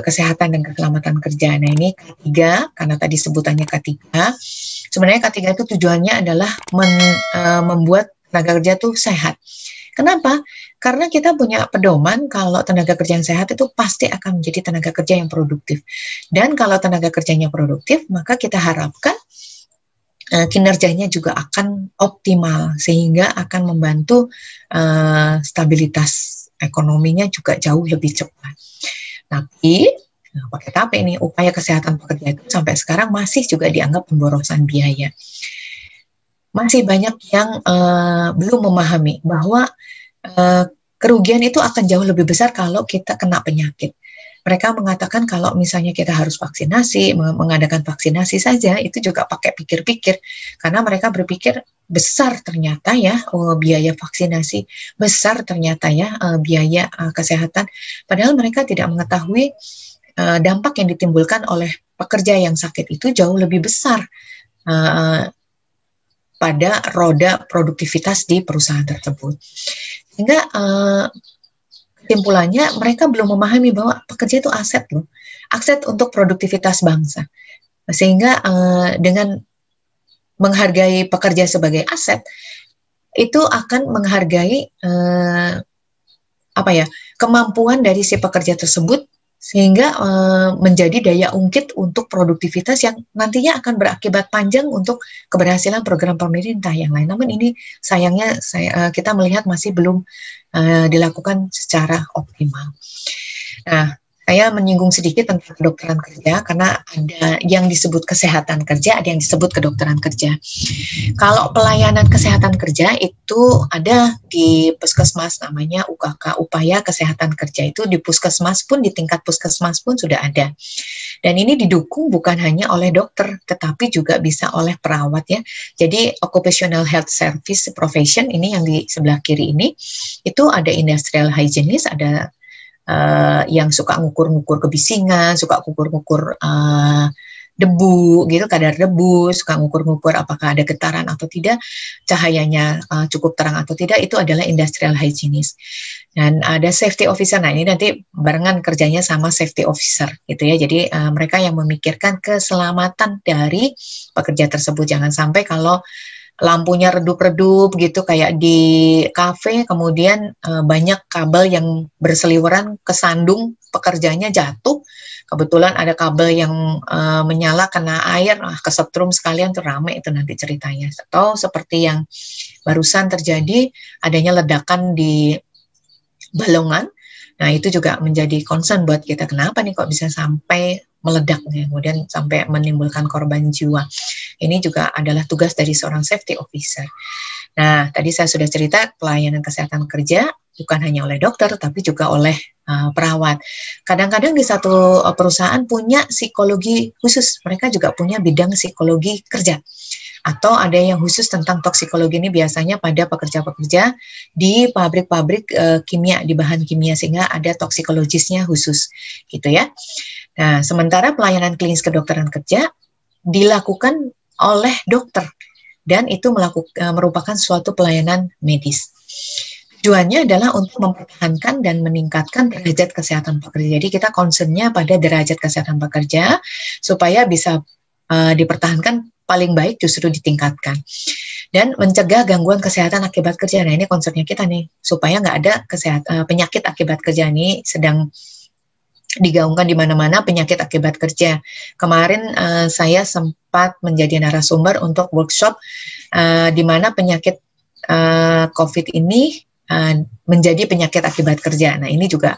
kesehatan dan keselamatan kerja. Nah ini K3, karena tadi sebutannya K3. Sebenarnya K3 itu tujuannya adalah membuat tenaga kerja tuh sehat. Kenapa? Karena kita punya pedoman kalau tenaga kerja yang sehat itu pasti akan menjadi tenaga kerja yang produktif. Dan kalau tenaga kerjanya produktif, maka kita harapkan kinerjanya juga akan optimal, sehingga akan membantu stabilitas ekonominya juga jauh lebih cepat. Tapi, pakai tapi ini, upaya kesehatan pekerja itu sampai sekarang masih juga dianggap pemborosan biaya. Masih banyak yang belum memahami bahwa kerugian itu akan jauh lebih besar kalau kita kena penyakit. Mereka mengatakan kalau misalnya kita harus vaksinasi, mengadakan vaksinasi saja, itu juga pakai pikir-pikir. Karena mereka berpikir besar ternyata ya biaya vaksinasi, besar ternyata ya biaya kesehatan. Padahal mereka tidak mengetahui dampak yang ditimbulkan oleh pekerja yang sakit itu jauh lebih besar pada roda produktivitas di perusahaan tersebut. Sehingga kesimpulannya mereka belum memahami bahwa pekerja itu aset loh, aset untuk produktivitas bangsa. Sehingga dengan menghargai pekerja sebagai aset, itu akan menghargai kemampuan dari si pekerja tersebut, sehingga menjadi daya ungkit untuk produktivitas yang nantinya akan berakibat panjang untuk keberhasilan program pemerintah yang lain. Namun ini sayangnya kita melihat masih belum dilakukan secara optimal. Nah, saya menyinggung sedikit tentang kedokteran kerja karena ada yang disebut kesehatan kerja, ada yang disebut kedokteran kerja. Kalau pelayanan kesehatan kerja itu ada di puskesmas, namanya UKK, upaya kesehatan kerja. Itu di puskesmas pun, di tingkat puskesmas pun sudah ada. Dan ini didukung bukan hanya oleh dokter, tetapi juga bisa oleh perawat ya. Jadi occupational health service profession ini yang di sebelah kiri ini, itu ada industrial hygienist, ada yang suka ngukur-ngukur kebisingan, suka ngukur-ngukur debu, gitu, kadar debu, suka ngukur-ngukur apakah ada getaran atau tidak, cahayanya cukup terang atau tidak, itu adalah industrial hygienist. Dan ada safety officer, nah ini nanti barengan kerjanya sama safety officer, gitu ya. Jadi mereka yang memikirkan keselamatan dari pekerja tersebut. Jangan sampai kalau lampunya redup-redup gitu kayak di kafe, kemudian banyak kabel yang berseliweran kesandung, pekerjanya jatuh, kebetulan ada kabel yang menyala kena air, kesetrum sekalian, tuh rame itu nanti ceritanya. Atau seperti yang barusan terjadi, adanya ledakan di Balongan. Nah itu juga menjadi concern buat kita, kenapa nih kok bisa sampai meledak, kemudian sampai menimbulkan korban jiwa. Ini juga adalah tugas dari seorang safety officer. Nah, tadi saya sudah cerita pelayanan kesehatan kerja bukan hanya oleh dokter, tapi juga oleh perawat. Kadang-kadang di satu perusahaan punya psikologi khusus, mereka juga punya bidang psikologi kerja. Atau ada yang khusus tentang toksikologi, ini biasanya pada pekerja-pekerja di pabrik-pabrik kimia, di bahan kimia, sehingga ada toksikologisnya khusus, gitu ya. Nah, sementara pelayanan klinis kedokteran kerja dilakukan oleh dokter, dan itu merupakan suatu pelayanan medis. Tujuannya adalah untuk mempertahankan dan meningkatkan derajat kesehatan pekerja. Jadi kita concernnya pada derajat kesehatan pekerja, supaya bisa dipertahankan, paling baik justru ditingkatkan. Dan mencegah gangguan kesehatan akibat kerja. Nah ini concernnya kita nih, supaya nggak ada penyakit akibat kerja. Ini sedang digaungkan di mana-mana, penyakit akibat kerja. Kemarin saya sempat menjadi narasumber untuk workshop di mana penyakit COVID ini menjadi penyakit akibat kerja. Nah ini juga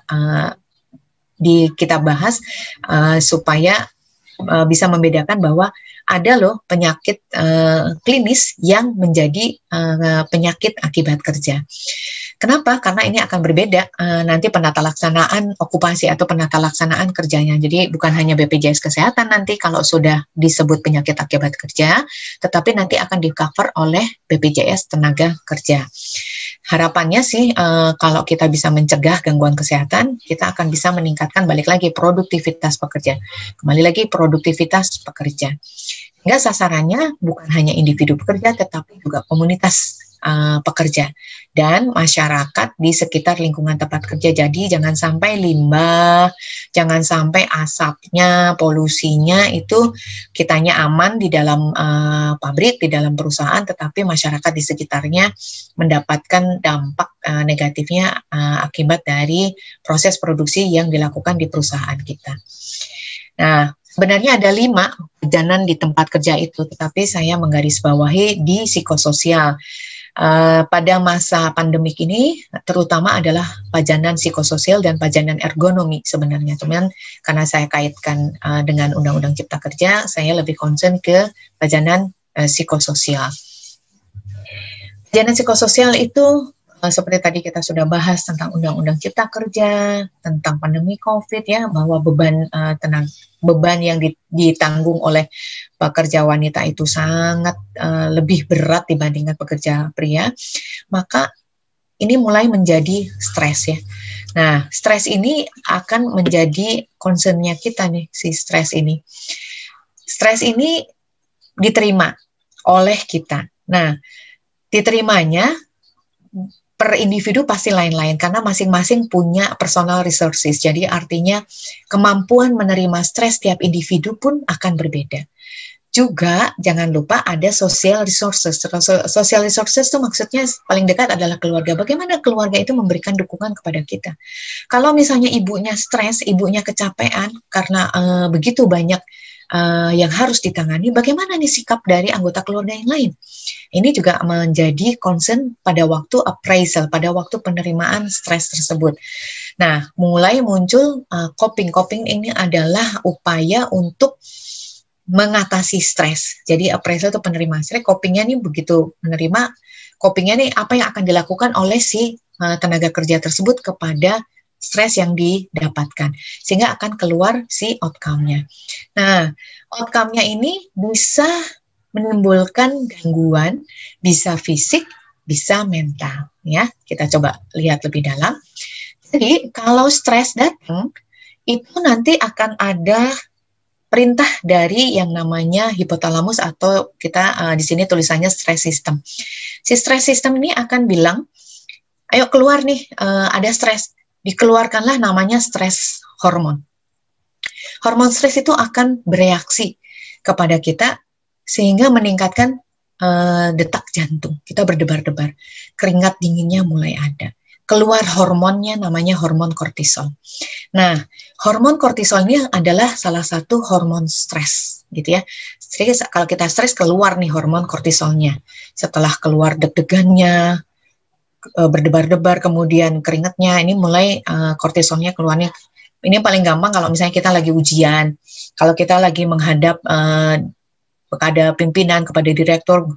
kita bahas supaya bisa membedakan bahwa ada loh penyakit klinis yang menjadi penyakit akibat kerja. Kenapa? Karena ini akan berbeda nanti penata laksanaan okupasi atau penata laksanaan kerjanya. Jadi bukan hanya BPJS Kesehatan nanti kalau sudah disebut penyakit akibat kerja, tetapi nanti akan di-cover oleh BPJS Tenaga Kerja. Harapannya sih kalau kita bisa mencegah gangguan kesehatan, kita akan bisa meningkatkan balik lagi produktivitas pekerja. Kembali lagi produktivitas pekerja. Sehingga sasarannya bukan hanya individu pekerja, tetapi juga komunitas pekerja dan masyarakat di sekitar lingkungan tempat kerja. Jadi jangan sampai limbah, jangan sampai asapnya, polusinya itu kitanya aman di dalam pabrik, di dalam perusahaan, tetapi masyarakat di sekitarnya mendapatkan dampak negatifnya akibat dari proses produksi yang dilakukan di perusahaan kita. Nah, sebenarnya ada 5 pajanan di tempat kerja itu, tetapi saya menggarisbawahi di psikososial. Pada masa pandemik ini terutama adalah pajanan psikososial dan pajanan ergonomi sebenarnya. Cuman karena saya kaitkan dengan Undang-Undang Cipta Kerja, saya lebih concern ke pajanan psikososial. Pajanan psikososial itu seperti tadi kita sudah bahas tentang Undang-Undang Cipta Kerja, tentang pandemi COVID ya, bahwa beban yang ditanggung oleh pekerja wanita itu sangat lebih berat dibandingkan pekerja pria, maka ini mulai menjadi stres ya. Nah, stres ini akan menjadi concern-nya kita nih, si stres ini. Stres ini diterima oleh kita. Nah, diterimanya per individu pasti lain-lain karena masing-masing punya personal resources. Jadi artinya kemampuan menerima stres tiap individu pun akan berbeda. Juga jangan lupa ada social resources. Social resources itu maksudnya paling dekat adalah keluarga. Bagaimana keluarga itu memberikan dukungan kepada kita. Kalau misalnya ibunya stres, ibunya kecapean karena begitu banyak yang harus ditangani, bagaimana nih sikap dari anggota keluarga yang lain? Ini juga menjadi concern pada waktu appraisal, pada waktu penerimaan stres tersebut. Nah, mulai muncul coping. Coping ini adalah upaya untuk mengatasi stres. Jadi appraisal itu penerimaan stres, copingnya nih begitu menerima, copingnya nih apa yang akan dilakukan oleh si tenaga kerja tersebut kepada stres yang didapatkan, sehingga akan keluar si outcome-nya. Nah, outcome-nya ini bisa menimbulkan gangguan, bisa fisik, bisa mental. Ya, kita coba lihat lebih dalam. Jadi, kalau stres datang, itu nanti akan ada perintah dari yang namanya hipotalamus atau kita di sini tulisannya stress system. Si stress system ini akan bilang, ayo keluar nih, ada stres. Dikeluarkanlah namanya stres hormon. Hormon stres itu akan bereaksi kepada kita sehingga meningkatkan detak jantung. Kita berdebar-debar, keringat dinginnya mulai ada. Keluar hormonnya namanya hormon kortisol. Nah, hormon kortisol ini adalah salah satu hormon stres, gitu ya. Jadi kalau kita stres keluar nih hormon kortisolnya. Setelah keluar deg-degannya, berdebar-debar, kemudian keringatnya, ini mulai kortisolnya keluarnya. Ini paling gampang kalau misalnya kita lagi ujian, kalau kita lagi menghadap kepada pimpinan, kepada direktur,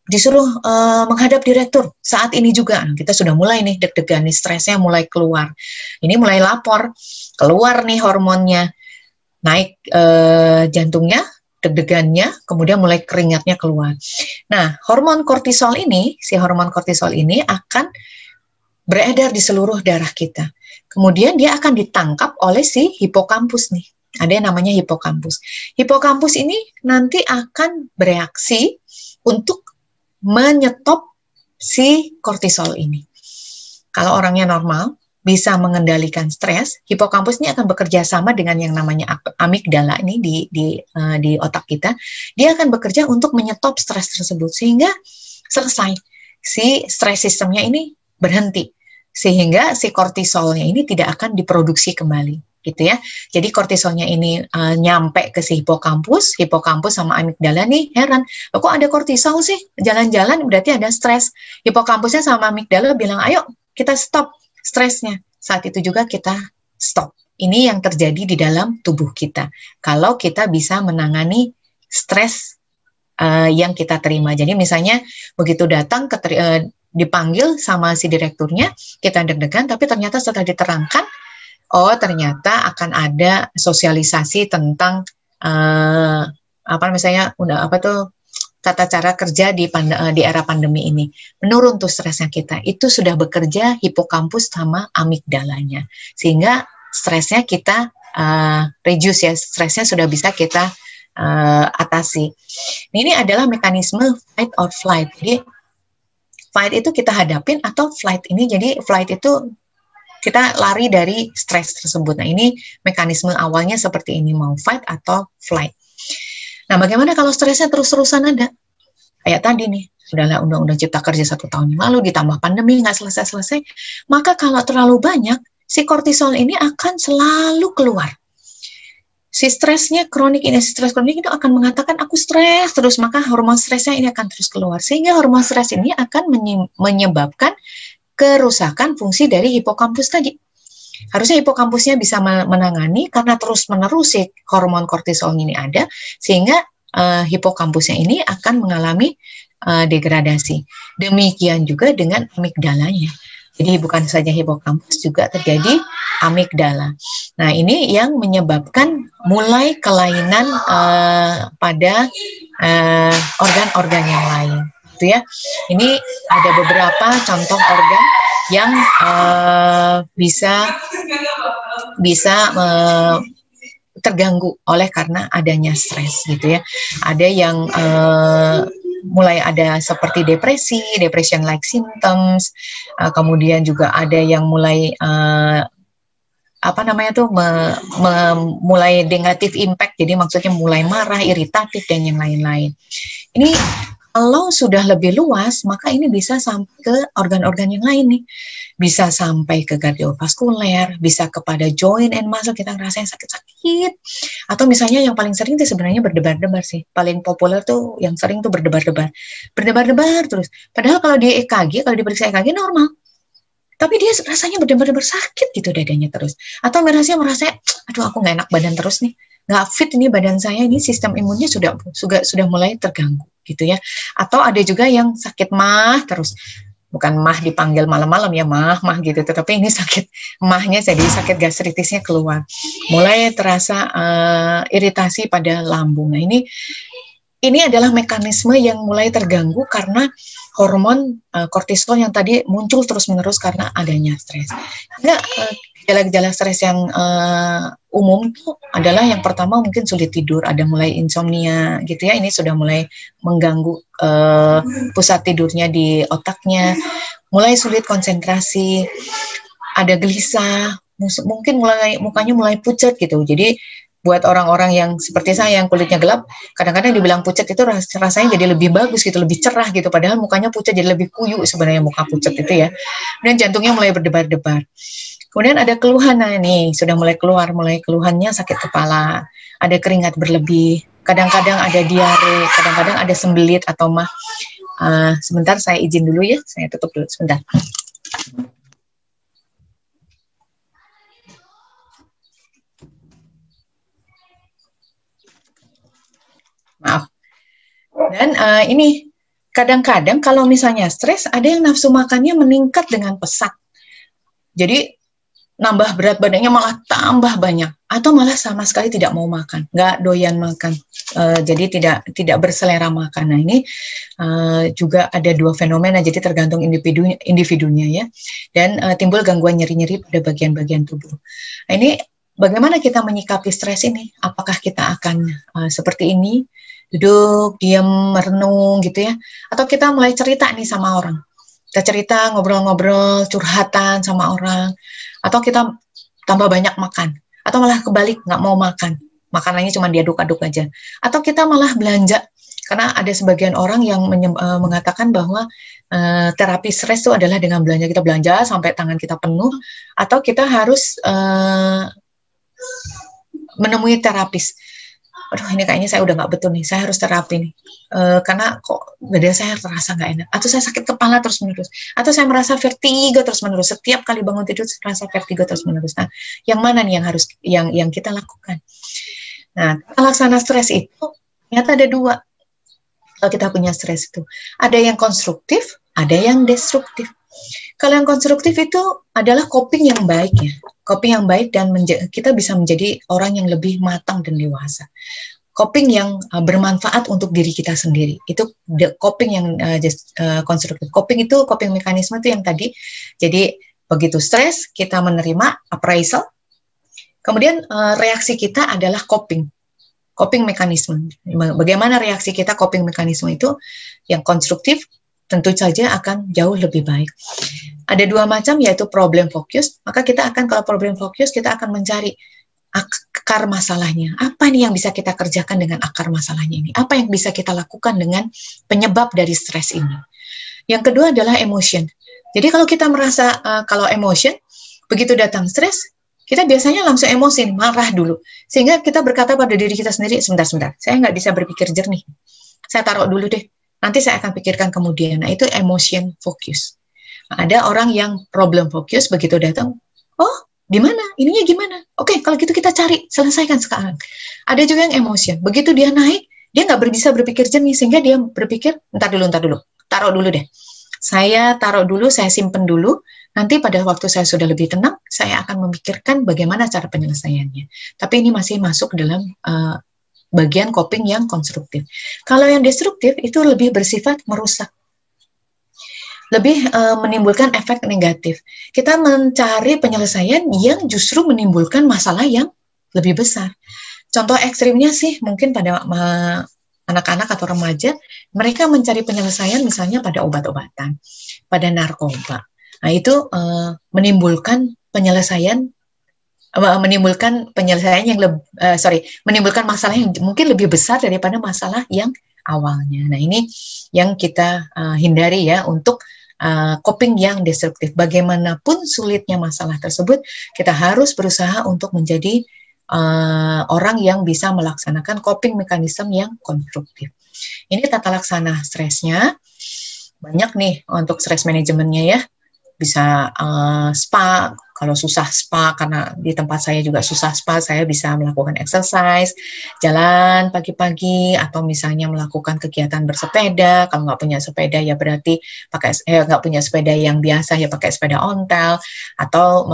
disuruh menghadap direktur. Saat ini juga kita sudah mulai nih deg-degan, nih stresnya mulai keluar. Ini mulai lapor, keluar nih hormonnya, naik jantungnya, deg-degannya, kemudian mulai keringatnya keluar. Nah, hormon kortisol ini, si hormon kortisol ini akan beredar di seluruh darah kita. Kemudian dia akan ditangkap oleh si hipokampus nih. Ada yang namanya hipokampus. Hipokampus ini nanti akan bereaksi untuk menyetop si kortisol ini. Kalau orangnya normal, bisa mengendalikan stres, hipokampus ini akan bekerja sama dengan yang namanya amigdala ini di otak kita. Dia akan bekerja untuk menyetop stres tersebut sehingga selesai. Si stres sistemnya ini berhenti sehingga si kortisolnya ini tidak akan diproduksi kembali, gitu ya. Jadi kortisolnya ini nyampe ke si hipokampus sama amigdala nih heran, kok ada kortisol sih? Jalan-jalan berarti ada stres. Hipokampusnya sama amigdala bilang, ayo kita stop stresnya. Saat itu juga kita stop. Ini yang terjadi di dalam tubuh kita. Kalau kita bisa menangani stres yang kita terima. Jadi misalnya begitu datang dipanggil sama si direkturnya, kita deg-degan, tapi ternyata setelah diterangkan, oh ternyata akan ada sosialisasi tentang misalnya tata cara kerja di era pandemi ini. Menurun tuh stresnya kita. Itu sudah bekerja hipokampus sama amigdalanya. Sehingga stresnya kita reduce ya, stresnya sudah bisa kita atasi. Ini adalah mekanisme fight or flight. Jadi fight itu kita hadapin, atau flight ini, jadi flight itu kita lari dari stres tersebut. Nah, ini mekanisme awalnya seperti ini, mau fight atau flight. Nah, bagaimana kalau stresnya terus-terusan ada? Kayak tadi nih, sudahlah Undang-Undang Cipta Kerja 1 tahun yang lalu, ditambah pandemi, nggak selesai-selesai, maka kalau terlalu banyak, si kortisol ini akan selalu keluar. Si stresnya kronik ini, stres kronik itu akan mengatakan aku stres terus, maka hormon stresnya ini akan terus keluar. Sehingga hormon stres ini akan menyebabkan kerusakan fungsi dari hipokampus tadi. Harusnya hipokampusnya bisa menangani, karena terus-menerus si hormon kortisol ini ada, sehingga hipokampusnya ini akan mengalami degradasi. Demikian juga dengan amigdalanya. Jadi bukan saja hipokampus, juga terjadi amigdala. Nah, ini yang menyebabkan mulai kelainan pada organ-organ yang lain. Gitu ya. Ini ada beberapa contoh organ yang bisa terganggu oleh karena adanya stres, gitu ya. Ada yang mulai ada seperti depression-like symptoms, kemudian juga ada yang mulai mulai negative impact, jadi maksudnya mulai marah, iritatif, dan yang lain-lain. Ini kalau sudah lebih luas, maka ini bisa sampai ke organ-organ yang lain nih. Bisa sampai ke kardiovaskuler, bisa kepada joint and muscle, kita ngerasain sakit-sakit. Atau misalnya yang paling sering itu sebenarnya berdebar-debar sih. Paling populer tuh yang sering tuh berdebar-debar. Berdebar-debar terus. Padahal kalau di EKG, kalau diperiksa EKG normal. Tapi dia rasanya berdebar-debar sakit gitu dadanya terus. Atau merasa, aduh aku nggak enak badan terus nih. Nggak fit ini badan saya, ini sistem imunnya sudah mulai terganggu gitu ya. Atau ada juga yang sakit mah terus, bukan mah dipanggil malam-malam ya, mah gitu, tetapi ini sakit mahnya, jadi sakit gastritisnya keluar, mulai terasa iritasi pada lambung. Nah, ini adalah mekanisme yang mulai terganggu karena hormon kortisol yang tadi muncul terus-menerus karena adanya stres. Nah, gejala-gejala stres yang umum itu adalah yang pertama mungkin sulit tidur, ada mulai insomnia gitu ya, ini sudah mulai mengganggu pusat tidurnya di otaknya, mulai sulit konsentrasi, ada gelisah, mungkin mukanya mulai pucat gitu. Jadi buat orang-orang yang seperti saya yang kulitnya gelap, kadang-kadang dibilang pucat itu rasanya jadi lebih bagus gitu, lebih cerah gitu, padahal mukanya pucat jadi lebih kuyu sebenarnya muka pucat itu ya. Dan jantungnya mulai berdebar-debar. Kemudian ada keluhan, nah ini sudah mulai keluhannya sakit kepala, ada keringat berlebih, kadang-kadang ada diare, kadang-kadang ada sembelit atau mah. Sebentar saya izin dulu ya, saya tutup dulu sebentar. Maaf. Dan ini kadang-kadang kalau misalnya stres, ada yang nafsu makannya meningkat dengan pesat. Jadi nambah berat badannya malah tambah banyak, atau malah sama sekali tidak mau makan, nggak doyan makan, jadi tidak berselera makan. Nah, ini juga ada dua fenomena, jadi tergantung individunya ya, dan timbul gangguan nyeri-nyeri pada bagian-bagian tubuh. Nah, ini bagaimana kita menyikapi stres ini? Apakah kita akan seperti ini, duduk, diam, merenung gitu ya, atau kita mulai cerita nih sama orang, kita cerita, ngobrol-ngobrol, curhatan sama orang, atau kita tambah banyak makan, atau malah kebalik, nggak mau makan, makanannya cuma diaduk-aduk aja, atau kita malah belanja, karena ada sebagian orang yang mengatakan bahwa terapi stres itu adalah dengan belanja, kita belanja sampai tangan kita penuh, atau kita harus menemui terapis. Aduh, ini kayaknya saya udah nggak betul nih, saya harus terapi nih, karena kok badan saya terasa nggak enak, atau saya sakit kepala terus menerus, atau saya merasa vertigo terus menerus, setiap kali bangun tidur saya merasa vertigo terus menerus. Nah, yang mana nih yang harus yang kita lakukan? Nah, laksana stres itu ternyata ada dua. Kalau kita punya stres itu, ada yang konstruktif, ada yang destruktif. Kalau yang konstruktif itu adalah coping yang baik ya, coping yang baik, dan kita bisa menjadi orang yang lebih matang dan dewasa. Coping yang bermanfaat untuk diri kita sendiri, itu coping yang konstruktif. Coping itu, coping mekanisme itu yang tadi, jadi begitu stres kita menerima appraisal, kemudian reaksi kita adalah coping mekanisme. Bagaimana reaksi kita, coping mekanisme itu yang konstruktif, tentu saja akan jauh lebih baik. Ada dua macam, yaitu problem focus. Maka kita akan, kalau problem focus, kita akan mencari akar masalahnya. Apa nih yang bisa kita kerjakan dengan akar masalahnya ini? Apa yang bisa kita lakukan dengan penyebab dari stres ini? Yang kedua adalah emotion. Jadi kalau kita merasa, kalau emotion, begitu datang stres, kita biasanya langsung emosi, marah dulu. Sehingga kita berkata pada diri kita sendiri, sebentar, saya nggak bisa berpikir jernih. Saya taruh dulu deh, nanti saya akan pikirkan kemudian. Nah, itu emotion focus. Nah, ada orang yang problem focus, begitu datang, oh, di mana? Ininya gimana? Oke, kalau gitu kita cari, selesaikan sekarang. Ada juga yang emotion. Begitu dia naik, dia nggak bisa berpikir jernih, sehingga dia berpikir, entar dulu, taruh dulu deh. Saya taruh dulu, saya simpen dulu, nanti pada waktu saya sudah lebih tenang, saya akan memikirkan bagaimana cara penyelesaiannya. Tapi ini masih masuk dalam bagian coping yang konstruktif. Kalau yang destruktif itu lebih bersifat merusak, lebih menimbulkan efek negatif. Kita mencari penyelesaian yang justru menimbulkan masalah yang lebih besar. Contoh ekstrimnya sih mungkin pada anak-anak atau remaja, mereka mencari penyelesaian misalnya pada obat-obatan, pada narkoba. Nah, itu menimbulkan penyelesaian yang menimbulkan masalah yang mungkin lebih besar daripada masalah yang awalnya. Nah, ini yang kita hindari ya untuk coping yang destruktif. Bagaimanapun sulitnya masalah tersebut, kita harus berusaha untuk menjadi orang yang bisa melaksanakan coping mekanisme yang konstruktif. Ini tata laksana stresnya. Banyak nih untuk stres manajemennya ya. Bisa spa, kalau susah spa, karena di tempat saya juga susah spa, saya bisa melakukan exercise, jalan pagi-pagi, atau misalnya melakukan kegiatan bersepeda. Kalau nggak punya sepeda ya berarti nggak punya sepeda yang biasa ya pakai sepeda ontel, atau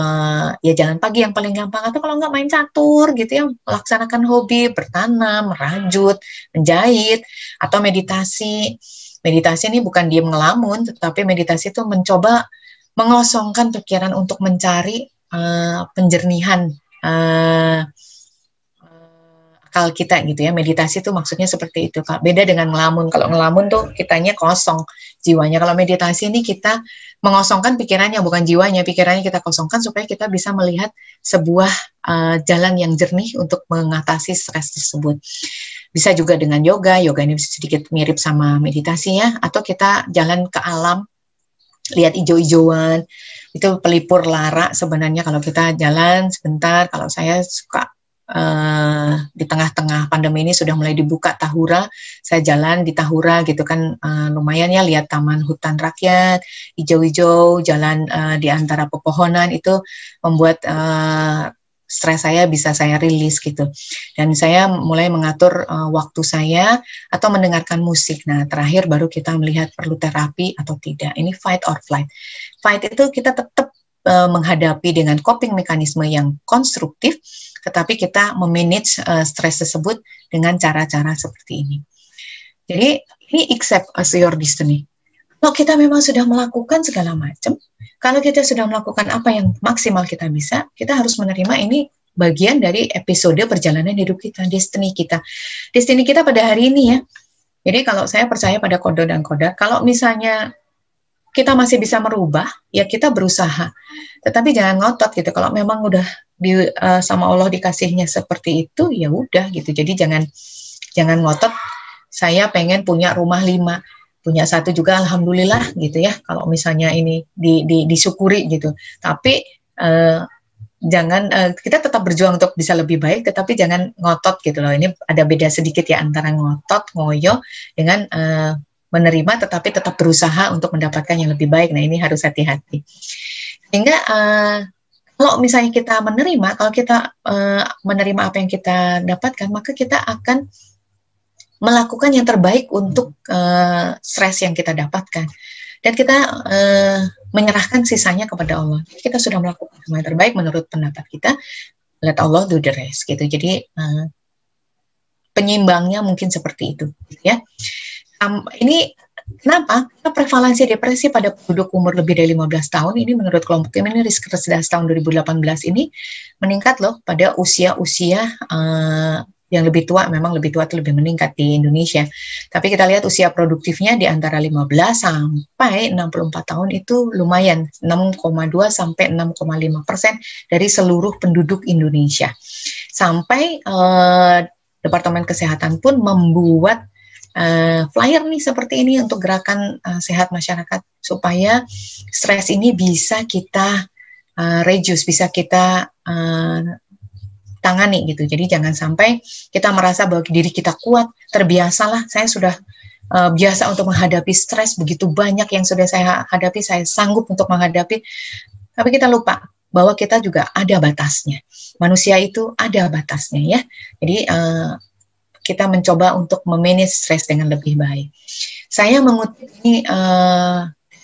ya jalan pagi yang paling gampang, atau kalau nggak main catur gitu ya, melaksanakan hobi, bertanam, merajut, menjahit, atau meditasi. Meditasi ini bukan diam ngelamun, tetapi meditasi itu mencoba mengosongkan pikiran untuk mencari penjernihan akal kita gitu ya. Meditasi itu maksudnya seperti itu, Kak. Beda dengan ngelamun. Kalau ngelamun tuh kitanya kosong jiwanya. Kalau meditasi ini kita mengosongkan pikirannya, bukan jiwanya. Pikirannya kita kosongkan supaya kita bisa melihat sebuah jalan yang jernih untuk mengatasi stres tersebut. Bisa juga dengan yoga. Yoga ini sedikit mirip sama meditasi ya. Atau kita jalan ke alam, lihat hijau-hijauan, itu pelipur lara sebenarnya kalau kita jalan sebentar. Kalau saya suka di tengah-tengah pandemi ini sudah mulai dibuka Tahura, saya jalan di Tahura gitu kan, lumayan ya, lihat taman hutan rakyat, hijau-hijau, jalan di antara pepohonan, itu membuat stres saya bisa saya rilis gitu. Dan saya mulai mengatur waktu saya atau mendengarkan musik. Nah, terakhir baru kita melihat perlu terapi atau tidak. Ini fight or flight. Fight itu kita tetap menghadapi dengan coping mekanisme yang konstruktif, tetapi kita memanage stres tersebut dengan cara-cara seperti ini. Jadi, ini accept as your destiny. Kalau kita memang sudah melakukan segala macam, kalau kita sudah melakukan apa yang maksimal kita bisa, kita harus menerima ini bagian dari episode perjalanan hidup kita, destiny kita. Destiny kita pada hari ini ya. Jadi kalau saya percaya pada kode dan kodar, kalau misalnya kita masih bisa merubah, ya kita berusaha. Tetapi jangan ngotot gitu. Kalau memang udah sama Allah dikasihnya seperti itu, ya udah gitu. Jadi jangan ngotot. Saya pengen punya rumah 5. Punya 1 juga alhamdulillah gitu ya, kalau misalnya ini disyukuri gitu. Tapi jangan, kita tetap berjuang untuk bisa lebih baik, tetapi jangan ngotot gitu loh. Ini ada beda sedikit ya antara ngotot, ngoyo dengan menerima tetapi tetap berusaha untuk mendapatkan yang lebih baik. Nah, ini harus hati-hati. Sehingga kalau misalnya kita menerima, kalau kita menerima apa yang kita dapatkan, maka kita akan melakukan yang terbaik untuk stres yang kita dapatkan, dan kita menyerahkan sisanya kepada Allah. Kita sudah melakukan yang terbaik menurut pendapat kita, let Allah do the rest gitu. Jadi penyeimbangnya mungkin seperti itu ya. Ini kenapa? Karena prevalensi depresi pada penduduk umur lebih dari 15 tahun ini menurut kelompok ini risk kecerdasan tahun 2018 ini meningkat loh pada usia-usia yang lebih tua, memang lebih tua itu lebih meningkat di Indonesia. Tapi kita lihat usia produktifnya di antara 15 sampai 64 tahun itu lumayan, 6,2 sampai 6,5% dari seluruh penduduk Indonesia. Sampai Departemen Kesehatan pun membuat flyer nih seperti ini untuk gerakan sehat masyarakat supaya stres ini bisa kita reduce, bisa kita tangani gitu. Jadi jangan sampai kita merasa bahwa diri kita kuat, terbiasalah, saya sudah biasa untuk menghadapi stres, begitu banyak yang sudah saya hadapi, saya sanggup untuk menghadapi, tapi kita lupa bahwa kita juga ada batasnya. Manusia itu ada batasnya ya. Jadi kita mencoba untuk memanage stres dengan lebih baik. Saya mengutip ini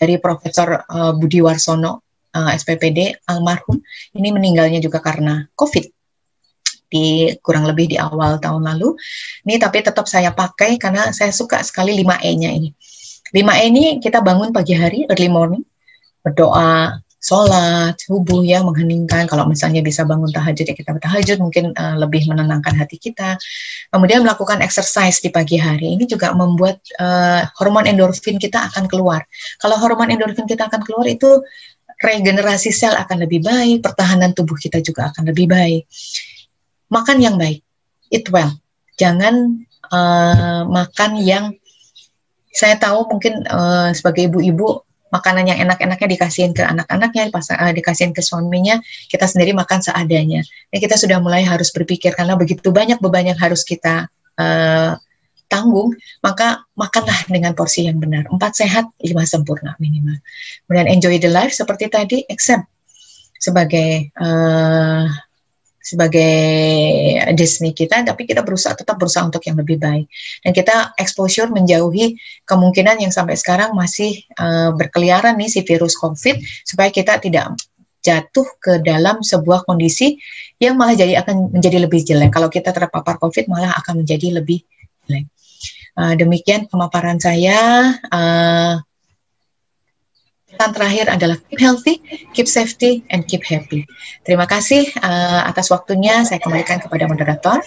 dari Profesor Budi Warsono, SPPD, almarhum, ini meninggalnya juga karena COVID. Kurang lebih di awal tahun lalu. Ini tapi tetap saya pakai karena saya suka sekali 5E-nya ini. 5E ini kita bangun pagi hari, early morning, berdoa, sholat, subuh ya, mengheningkan. Kalau misalnya bisa bangun tahajud ya kita bertahajud, mungkin lebih menenangkan hati kita. Kemudian melakukan exercise di pagi hari. Ini juga membuat hormon endorfin kita akan keluar. Kalau hormon endorfin kita akan keluar itu regenerasi sel akan lebih baik, pertahanan tubuh kita juga akan lebih baik. Makan yang baik, eat well. Jangan makan yang, saya tahu mungkin sebagai ibu-ibu, makanan yang enak-enaknya dikasihin ke anak-anaknya, dikasihin ke suaminya, kita sendiri makan seadanya. Dan kita sudah mulai harus berpikir, karena begitu banyak beban yang harus kita tanggung, maka makanlah dengan porsi yang benar. 4 sehat, 5 sempurna minimal. Kemudian enjoy the life, seperti tadi, accept sebagai destiny kita, tapi kita tetap berusaha untuk yang lebih baik. Dan kita exposure menjauhi kemungkinan yang sampai sekarang masih berkeliaran nih si virus COVID, supaya kita tidak jatuh ke dalam sebuah kondisi yang malah akan menjadi lebih jelek. Kalau kita terpapar COVID malah akan menjadi lebih jelek. Demikian pemaparan saya. Pesan terakhir adalah keep healthy, keep safety, and keep happy. Terima kasih atas waktunya. Saya kembalikan kepada moderator.